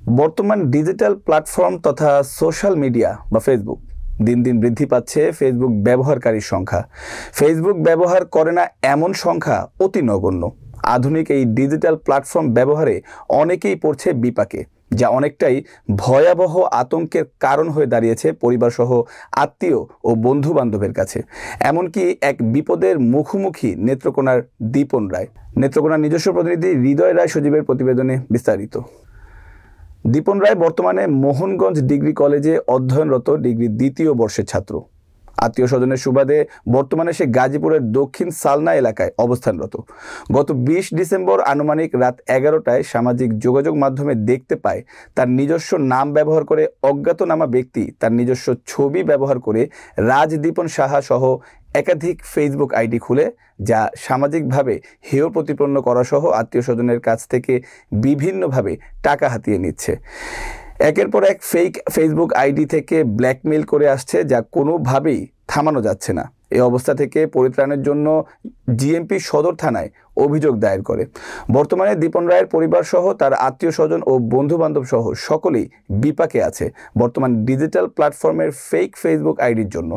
বর্তমান digital platform তথা social media বা ফেসবুক দিন দিন বৃদ্ধি পাচ্ছে ফেসবুক ব্যবহারকারীর সংখ্যা। ফেসবুক ব্যবহার করে না এমন সংখ্যা অতি নগণ্য। আধুনিক এই ডিজিটাল প্ল্যাটফর্ম ব্যবহারে অনেকেই পড়ছে বিপাকে, যা অনেকটাই ভয়াবহ আতঙ্কের কারণ হয়ে দাঁড়িয়েছে পরিবারসহ আত্মীয় ও বন্ধু বান্ধবের কাছে। এমনকি এক বিপদের মুখোমুখি নেত্রকোনার দীপন রায়। নেত্রকোনার নিজস্ব প্রতিনিধি হৃদয় রায় সজীবের প্রতিবেদনে বিস্তারিত। দীপন রায় বর্তমানে মোহনগঞ্জ ডিগ্রি কলেজে অধ্যয়নরত ডিগ্রি দ্বিতীয় বর্ষের ছাত্র। আত্মীয় স্বজনের সুবাদে বর্তমানে সে গাজীপুরের দক্ষিণ সালনা এলাকায় অবস্থানরত। গত ২০ ডিসেম্বর আনুমানিক রাত ১১টায় সামাজিক যোগাযোগ মাধ্যমে দেখতে পায় তার নিজস্ব নাম ব্যবহার করে অজ্ঞাতনামা ব্যক্তি তার নিজস্ব ছবি ব্যবহার করে রাজদীপন সাহা সহ একাধিক ফেসবুক আইডি খুলে, যা সামাজিকভাবে হেয় প্রতিপন্ন করা সহ আত্মীয় স্বজনের কাছ থেকে বিভিন্নভাবে টাকা হাতিয়ে নিচ্ছে। একের পর এক ফেক ফেসবুক আইডি থেকে ব্ল্যাকমেইল করে আসছে, যা কোনোভাবেই থামানো যাচ্ছে না। এই অবস্থা থেকে পরিত্রাণের জন্য জিএমপি সদর থানায় অভিযোগ দায়ের করে। বর্তমানে দীপন রায়ের পরিবার সহ তার আত্মীয় স্বজন ও বন্ধু বান্ধব সহ সকলেই বিপাকে আছে বর্তমান ডিজিটাল প্ল্যাটফর্মের ফেক ফেসবুক আইডির জন্য।